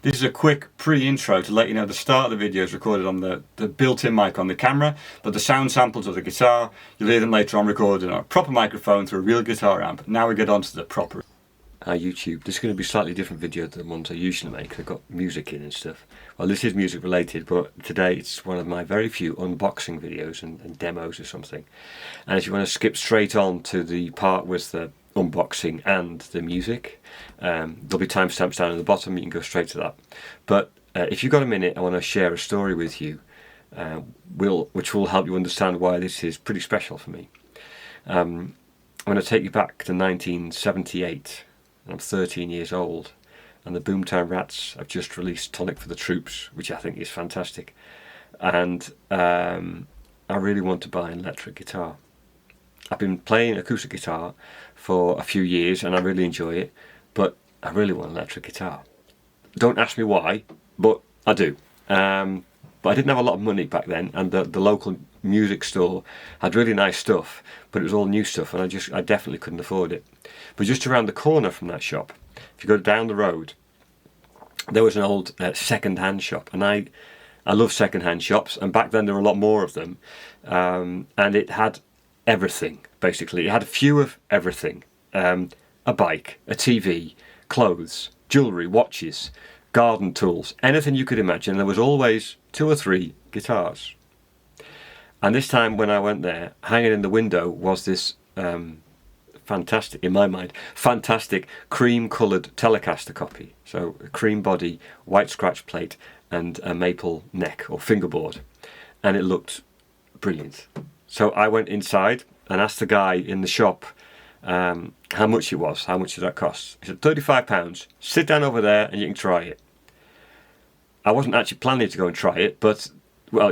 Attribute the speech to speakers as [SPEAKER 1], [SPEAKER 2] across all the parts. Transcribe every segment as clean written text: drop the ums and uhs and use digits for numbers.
[SPEAKER 1] This is a quick pre-intro to let you know the start of the video is recorded on the built-in mic on the camera, but the sound samples of the guitar, you'll hear them later on recorded on a proper microphone through a real guitar amp. Now we get on to the proper YouTube. This is going to be a slightly different video than the ones I usually make. I've got music in and stuff. Well, this is music related, but today it's one of my very few unboxing videos and demos or something. And if you want to skip straight on to the part with the unboxing and the music, there'll be timestamps down at the bottom. You can go straight to that. But if you've got a minute, I want to share a story with you, which will help you understand why this is pretty special for me. I'm going to take you back to 1978. I'm 13 years old, and the Boomtown Rats have just released Tonic for the Troops, which I think is fantastic. And I really want to buy an electric guitar. I've been playing acoustic guitar for a few years and I really enjoy it, but I really want an electric guitar. Don't ask me why, but I do. But I didn't have a lot of money back then, and the local music store had really nice stuff, but it was all new stuff, and I definitely couldn't afford it. But just around the corner from that shop, if you go down the road, there was an old second-hand shop, and I love second-hand shops, and back then there were a lot more of them, and it had everything, basically. It had a few of everything. A bike, a TV, clothes, jewellery, watches, garden tools, anything you could imagine. There was always 2 or 3 guitars. And this time when I went there, hanging in the window was this fantastic, in my mind, fantastic cream coloured Telecaster copy. So a cream body, white scratch plate and a maple neck or fingerboard. And it looked brilliant. So I went inside and asked the guy in the shop how much it was, how much did that cost. He said £35, sit down over there and you can try it. I wasn't actually planning to go and try it, but well,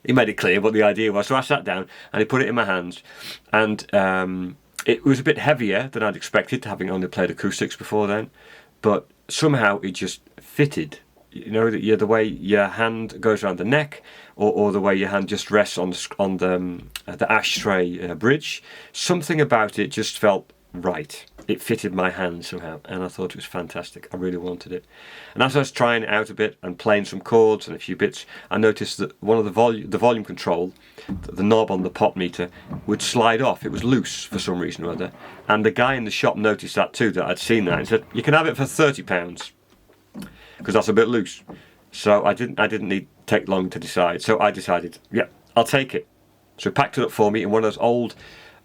[SPEAKER 1] he made it clear what the idea was. So I sat down and he put it in my hands, and it was a bit heavier than I'd expected, having only played acoustics before then, but somehow it just fitted. You know, the way your hand goes around the neck, or the way your hand just rests on the ashtray bridge. Something about it just felt right. It fitted my hand somehow, and I thought it was fantastic. I really wanted it. And as I was trying it out a bit and playing some chords and a few bits, I noticed that one of the volume control, the knob on the pop meter, would slide off. It was loose for some reason or other. And the guy in the shop noticed that too, that I'd seen that, and said, "You can have it for £30, because that's a bit loose." So I didn't need to take long to decide. So I decided, yeah, I'll take it. So he packed it up for me in one of those old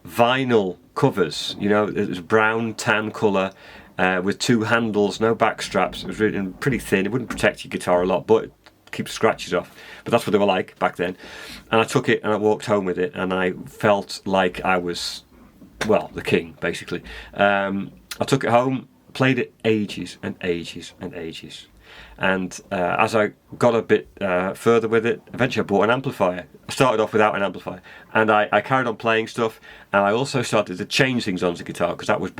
[SPEAKER 1] vinyl covers, you know, it was brown tan colour, with 2 handles, no back straps. It was really pretty thin. It wouldn't protect your guitar a lot, but it keeps scratches off. But that's what they were like back then. And I took it and I walked home with it, and I felt like I was, well, the king, basically. I took it home, played it ages and ages and ages. And as I got a bit further with it, eventually I bought an amplifier. I started off without an amplifier, and I carried on playing stuff, and I also started to change things on the guitar, because that was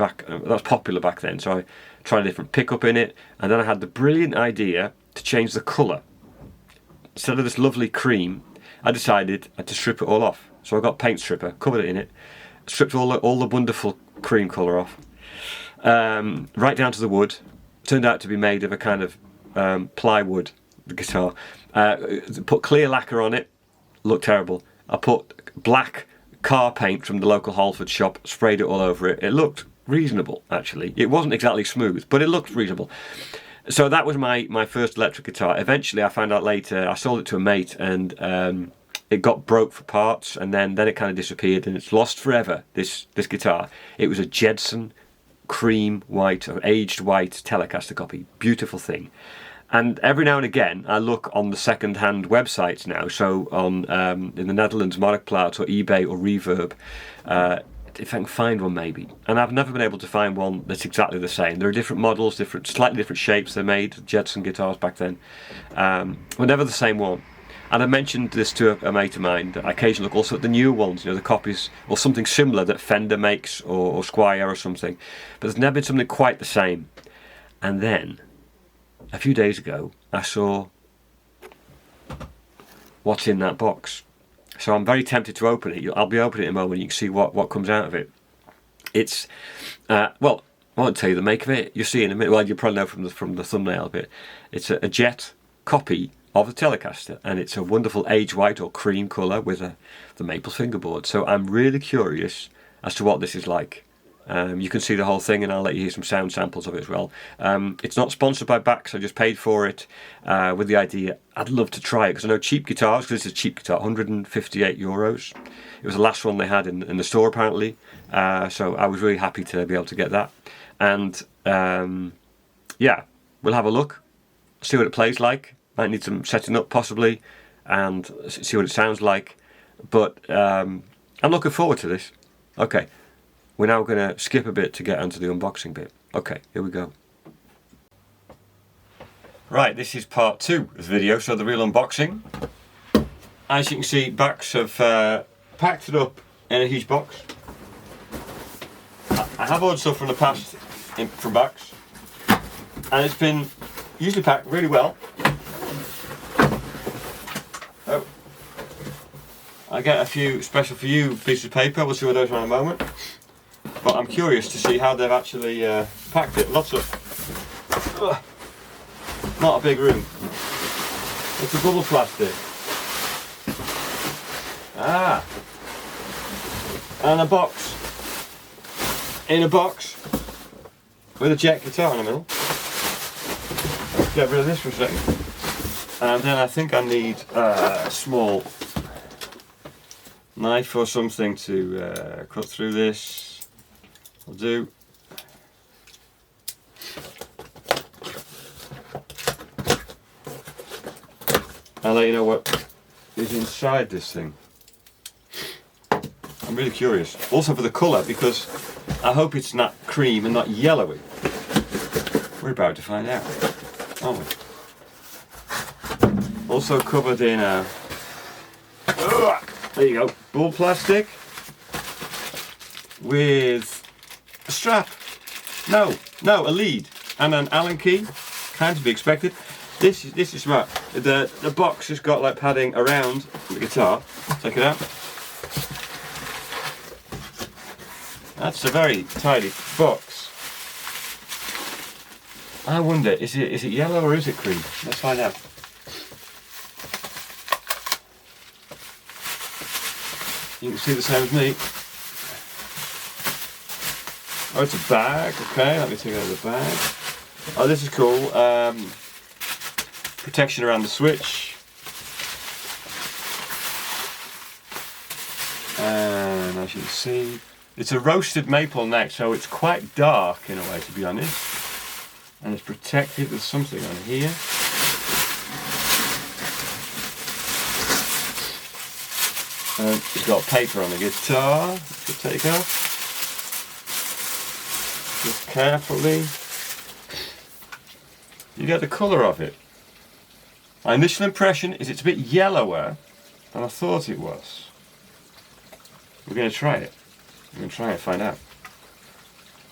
[SPEAKER 1] popular back then. So I tried a different pickup in it, and then I had the brilliant idea to change the colour. Instead of this lovely cream, I decided to strip it all off. So I got a paint stripper, covered it in it, stripped all the wonderful cream colour off, right down to the wood. Turned out to be made of a kind of plywood guitar. Put clear lacquer on it, looked terrible. I put black car paint from the local Halford shop, sprayed it all over it. It looked reasonable, actually. It wasn't exactly smooth, but it looked reasonable. So that was my first electric guitar. Eventually, I found out later, I sold it to a mate, and it got broke for parts, and then it kind of disappeared, and it's lost forever, this guitar. It was a Jedson cream white, or aged white Telecaster copy. Beautiful thing. And every now and again I look on the second-hand websites now, so on in the Netherlands, Marktplaats or eBay or Reverb, if I can find one maybe. And I've never been able to find one that's exactly the same. There are different models, slightly different shapes they're made, Jedson guitars back then, but never the same one. And I mentioned this to a mate of mine, that I occasionally look also at the new ones, you know, the copies or something similar that Fender makes, or Squier or something, but there's never been something quite the same. And then a few days ago I saw what's in that box, so I'm very tempted to open it. I'll be opening it in a moment. You can see what comes out of it. It's well,
[SPEAKER 2] I won't tell you the make of it. You'll see in a minute. Well, you probably know from the thumbnail bit. It's a jet copy of the Telecaster, and it's a wonderful age white or cream colour with the maple fingerboard. So I'm really curious as to what this is like. You can see the whole thing, and I'll let you hear some sound samples of it as well. It's not sponsored by Bax, I just paid for it with the idea I'd love to try it, because I know cheap guitars, because this is a cheap guitar, €158. It was the last one they had in the store apparently, so I was really happy to be able to get that. And yeah, we'll have a look, see what it plays like. Might need some setting up possibly, and see what it sounds like. But I'm looking forward to this. Okay, we're now going to skip a bit to get onto the unboxing bit. Okay, here we go.
[SPEAKER 1] Right, this is part 2 of the video, so the real unboxing. As you can see, Bax have packed it up in a huge box. I have ordered stuff from the past from Bax, and it's been usually packed really well. Oh, I get a few special for you pieces of paper. We'll see what those are in a moment. But I'm curious to see how they've actually packed it. Lots of, not a big room. It's a bubble plastic. Ah, and a box. In a box with a jet guitar in the middle. Get rid of this for a second. And then I think I need a small knife or something to cut through this. Will do. I'll let you know what is inside this thing. I'm really curious. Also for the colour, because I hope it's not cream and not yellowy. We're about to find out, aren't we? Also covered in a, there you go, ball plastic with a strap. No, a lead and an Allen key. Kind to be expected. This is smart. The box has got like padding around the guitar. Check it out. That's a very tidy box. I wonder, is it yellow or is it cream? Let's find out. You can see the same as me. Oh, it's a bag. Okay, let me take out the bag. Oh, this is cool. Protection around the switch. And as you can see, it's a roasted maple neck, so it's quite dark in a way, to be honest. And it's protected with something on here. And it's got paper on the guitar. Let's take off. Just carefully. You get the colour of it. My initial impression is it's a bit yellower than I thought it was. We're going to try it. We're going to try and find out.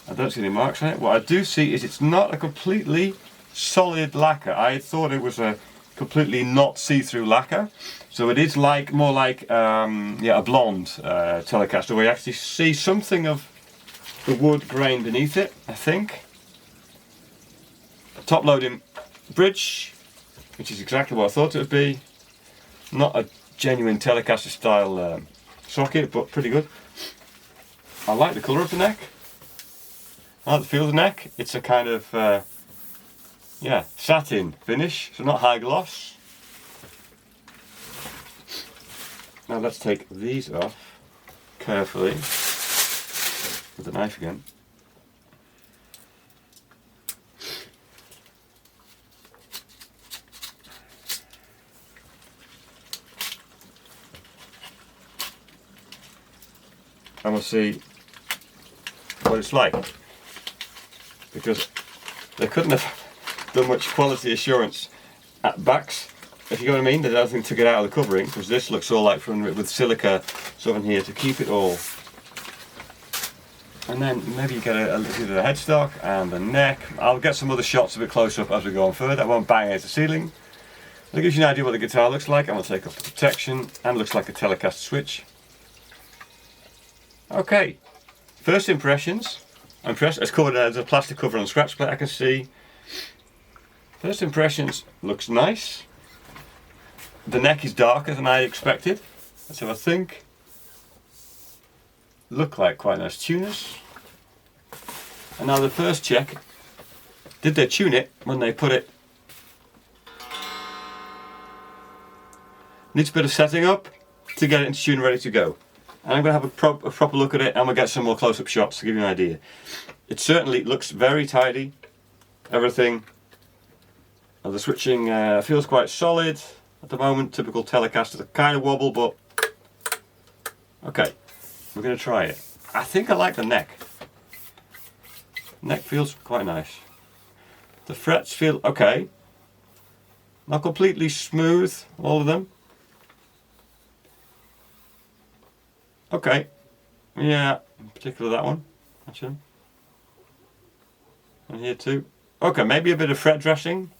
[SPEAKER 1] I don't see any marks on it. What I do see is it's not a completely solid lacquer. I thought it was a completely not see-through lacquer. So it is like more like a blonde Telecaster, where you actually see something of the wood grain beneath it, I think. Top loading bridge, which is exactly what I thought it would be. Not a genuine Telecaster style socket, but pretty good. I like the colour of the neck. I like the feel of the neck. It's a kind of satin finish, so not high gloss. Now let's take these off carefully with the knife again. And we'll see what it's like, because they couldn't have done much quality assurance at Bax, if you know what I mean. There's nothing to get out of the covering, because this looks all like from with silica stuff in here to keep it all. And then maybe you get a look at the headstock and the neck. I'll get some other shots a bit close up as we go on further. I won't bang against the ceiling. It gives you an idea what the guitar looks like. I'm going to take off the protection, and it looks like a Telecaster switch. Okay, first impressions. I'm impressed. It's covered, there's a plastic cover on the scratch plate I can see. First impressions, looks nice. The neck is darker than I expected. Let's have a think. Look like quite nice tuners. And now the first check, did they tune it when they put it? Needs a bit of setting up to get it into tune ready to go. And I'm going to have a proper look at it, and we'll get some more close-up shots to give you an idea. It certainly looks very tidy. Everything. The switching feels quite solid at the moment. Typical Telecaster, the kind of wobble, but okay, we're going to try it. I think I like the neck. Neck feels quite nice. The frets feel okay. Not completely smooth, all of them. Okay, yeah, in particular that one, actually. And here too. Okay, maybe a bit of fret dressing.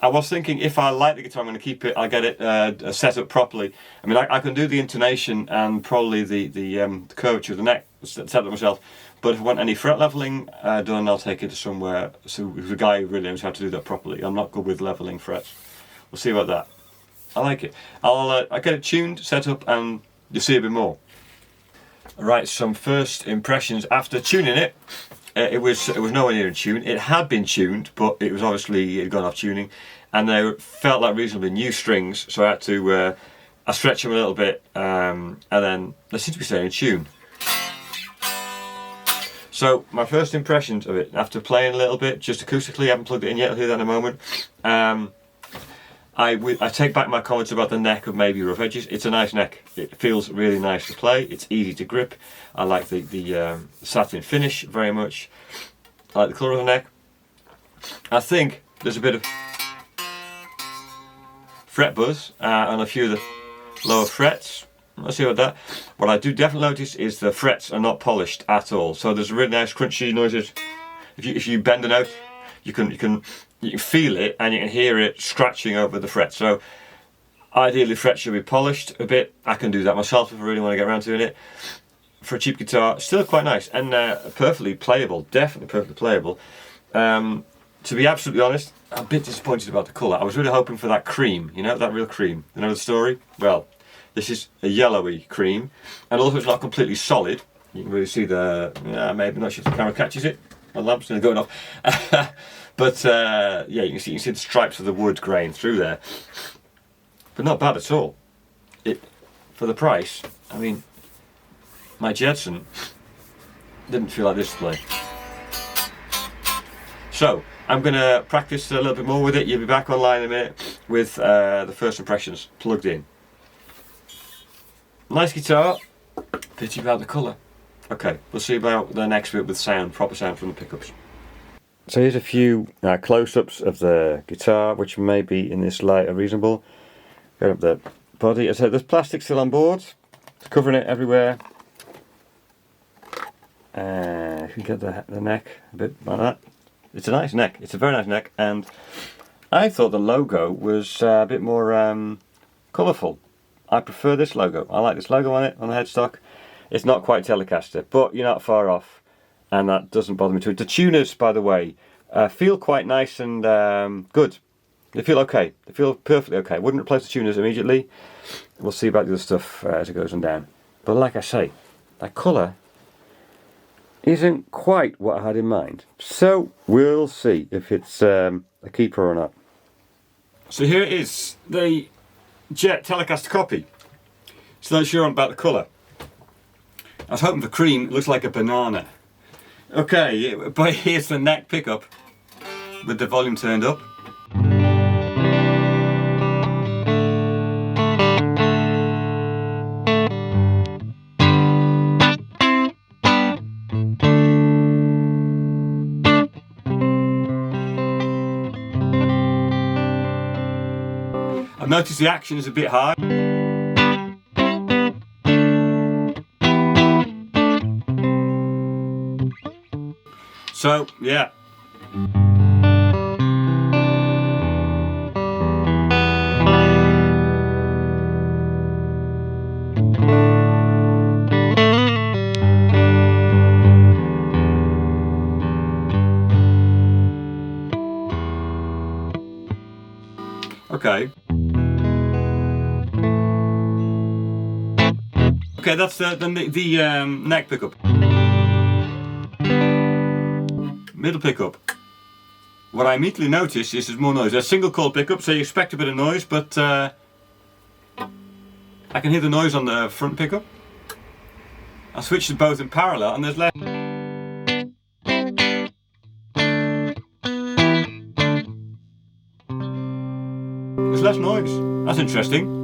[SPEAKER 1] I was thinking if I like the guitar, I'm going to keep it, I'll get it set up properly. I mean, I can do the intonation and probably the curvature of the neck, set up myself. But if I want any fret leveling done, I'll take it to somewhere, so the guy who really knows how to do that properly. I'm not good with leveling frets. We'll see about that. I like it. I'll get it tuned, set up, and you'll see a bit more. Right, some first impressions after tuning it. It was nowhere near in tune. It had been tuned, but it was obviously, it had gone off tuning, and they felt like reasonably new strings. So I had to I stretch them a little bit, and then they seem to be staying in tune. So my first impressions of it, after playing a little bit, just acoustically, I haven't plugged it in yet. I'll do that in a moment. I take back my comments about the neck of maybe rough edges. It's a nice neck. It feels really nice to play. It's easy to grip. I like the satin finish very much. I like the colour of the neck. I think there's a bit of fret buzz on a few of the lower frets. Let's see about that. What I do definitely notice is the frets are not polished at all. So there's really nice crunchy noises. If you bend a note, you can feel it and you can hear it scratching over the fret. So ideally frets should be polished a bit. I can do that myself if I really want to get around to doing it. For a cheap guitar, still quite nice and perfectly playable, definitely perfectly playable. To be absolutely honest, I'm a bit disappointed about the colour. I was really hoping for that cream, you know, that real cream. You know the story? Well, this is a yellowy cream, and although it's not completely solid, you can really see the, maybe not sure if the camera catches it. My lamp's going to go off. But yeah, you can see the stripes of the wood grain through there. But not bad at all. For the price, I mean, my Jetson didn't feel like this to play. So, I'm going to practice a little bit more with it. You'll be back online in a minute with the first impressions plugged in. Nice guitar, pity about the colour. Okay, we'll see about the next bit with sound, proper sound from the pickups. So here's a few close-ups of the guitar, which may be in this light are reasonable. Go up the body. As I said, there's plastic still on board. It's covering it everywhere. You can get the neck a bit like that. It's a nice neck. It's a very nice neck, and I thought the logo was a bit more colourful. I prefer this logo. I like this logo on it, on the headstock. It's not quite Telecaster, but you're not far off, and that doesn't bother me too. The tuners, by the way, feel quite nice and good. They feel okay. They feel perfectly okay. Wouldn't replace the tuners immediately. We'll see about the other stuff as it goes on down. But like I say, that colour isn't quite what I had in mind. So we'll see if it's a keeper or not. So here it is, the Jet Telecaster copy. Still not sure about the colour. I was hoping for cream. It looks like a banana. Okay, but here's the neck pickup with the volume turned up. I've noticed the action is a bit high. So, yeah. Okay. Okay, that's the neck pickup. Middle pickup. What I immediately notice is there's more noise. There's a single coil pickup, so you expect a bit of noise, but I can hear the noise on the front pickup. I switched to both in parallel, and there's less. There's less noise. That's interesting.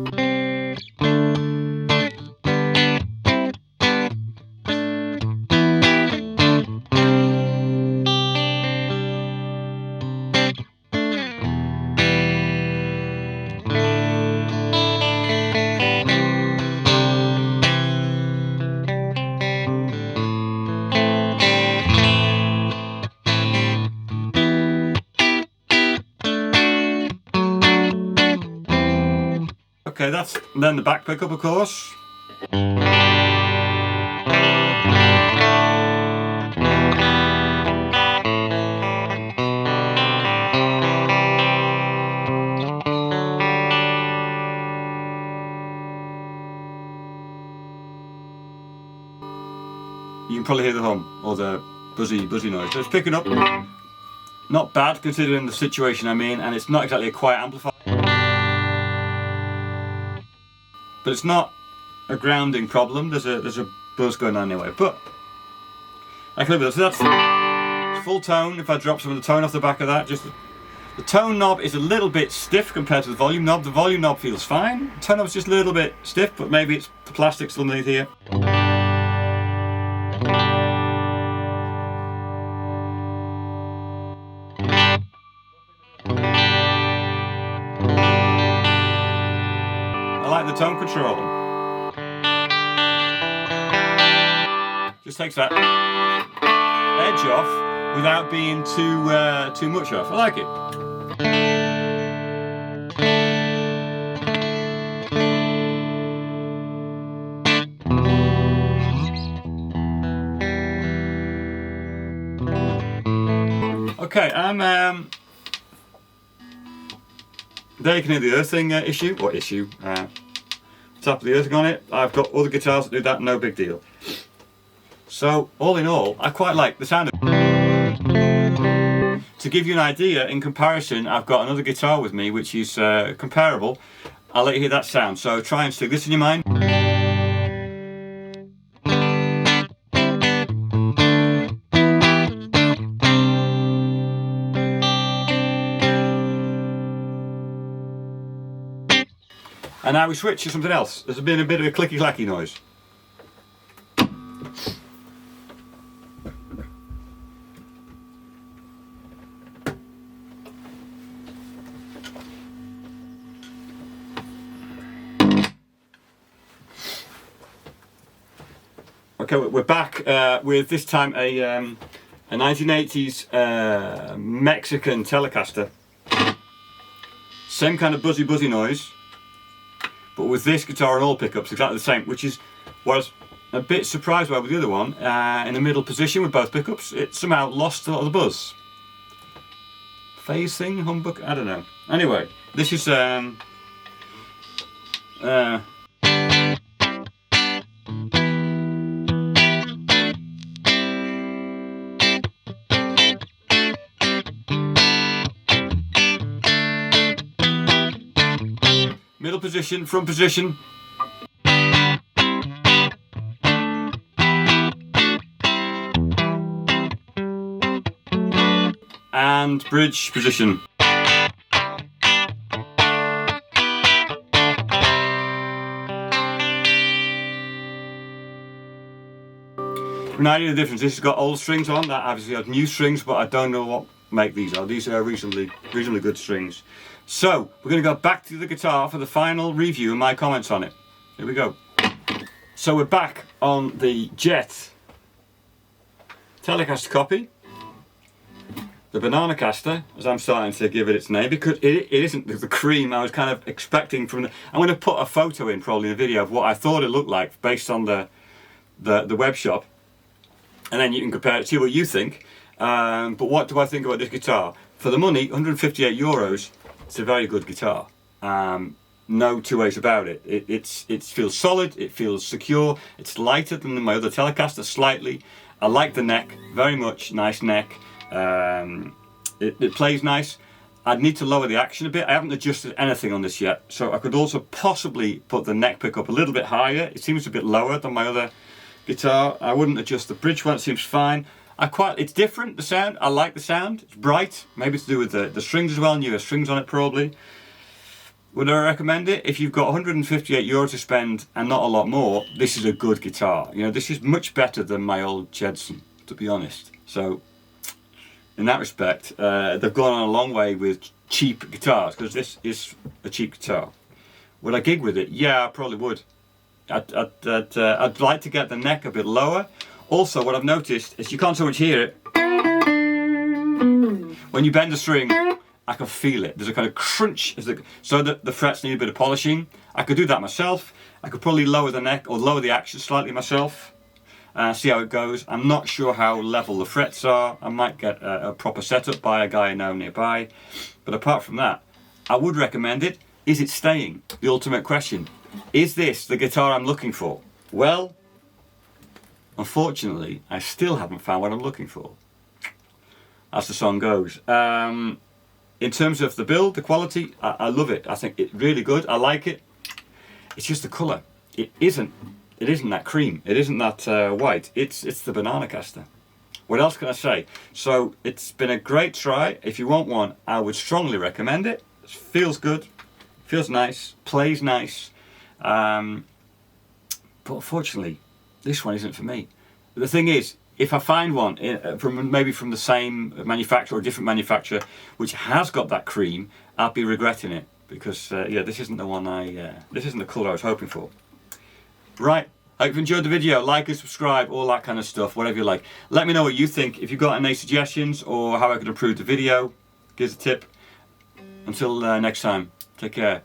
[SPEAKER 1] Okay, that's then the back pickup, of course. You can probably hear the hum or the buzzy noise. So it's picking up. Not bad considering the situation I'm in, and it's not exactly a quiet amplifier. But it's not a grounding problem. There's a buzz going on anyway. But I can live with that. So that's full tone. If I drop some of the tone off the back of that, just the tone knob is a little bit stiff compared to the volume knob. The volume knob feels fine. The tone knob is just a little bit stiff, but maybe it's the plastic still underneath here. I like the tone control. Just takes that edge off without being too much off. I like it. Okay, there you can hear the earthing issue. Tap of the earthing on it. I've got other guitars that do that, no big deal. So, all in all, I quite like the sound of it. To give you an idea, in comparison, I've got another guitar with me which is comparable. I'll let you hear that sound. So try and stick this in your mind. And now we switch to something else. There's been a bit of a clicky-clacky noise. Okay, we're back with this time a 1980s Mexican Telecaster. Same kind of buzzy noise. But with this guitar and all pickups, exactly the same, which is what I was a bit surprised by with the other one. In the middle position with both pickups, it somehow lost a lot of the buzz. Phase thing, humbug, I don't know. Anyway, this is middle position, front position. And bridge position. An idea of the difference, this has got old strings on, that obviously has new strings, but I don't know what make these are. These are reasonably good strings. So, we're going to go back to the guitar for the final review and my comments on it. Here we go. So we're back on the Jet Telecaster copy. The Bananacaster, as I'm starting to give it its name, because it isn't the cream I was kind of expecting from the... I'm going to put a photo in probably in the video of what I thought it looked like based on the web shop. And then you can compare it, see what you think. But what do I think about this guitar? For the money, 158 euros, it's a very good guitar. No two ways about it. It feels solid, it feels secure, it's lighter than my other Telecaster slightly. I like the neck very much, nice neck. It plays nice. I'd need to lower the action a bit. I haven't adjusted anything on this yet, so I could also possibly put the neck pick up a little bit higher. It seems a bit lower than my other guitar. I wouldn't adjust the bridge one, it seems fine. It's different, the sound. I like the sound. It's bright. Maybe it's to do with the strings as well, newer strings on it probably. Would I recommend it? If you've got 158 euros to spend and not a lot more, this is a good guitar. You know, this is much better than my old Jedson, to be honest. So, in that respect, they've gone on a long way with cheap guitars, because this is a cheap guitar. Would I gig with it? Yeah, I probably would. I'd like to get the neck a bit lower. Also, what I've noticed is you can't so much hear it. When you bend the string, I can feel it. There's a kind of crunch, so that the frets need a bit of polishing. I could do that myself. I could probably lower the neck or lower the action slightly myself. See how it goes. I'm not sure how level the frets are. I might get a proper setup by a guy I know nearby. But apart from that, I would recommend it. Is it staying? The ultimate question. Is this the guitar I'm looking for? Well, unfortunately, I still haven't found what I'm looking for. As the song goes. In terms of the build, the quality, I love it. I think it's really good. I like it. It's just the colour. It isn't that cream. It isn't that white. It's the Bananacaster. What else can I say? So it's been a great try. If you want one, I would strongly recommend it. It feels good. Feels nice. Plays nice. But unfortunately, this one isn't for me. The thing is, if I find one maybe from the same manufacturer or different manufacturer which has got that cream, I'll be regretting it, because yeah, this isn't the one this isn't the colour I was hoping for. Right, I hope you enjoyed the video. Like and subscribe, all that kind of stuff, whatever you like. Let me know what you think. If you've got any suggestions or how I could improve the video, give us a tip. Until next time, take care.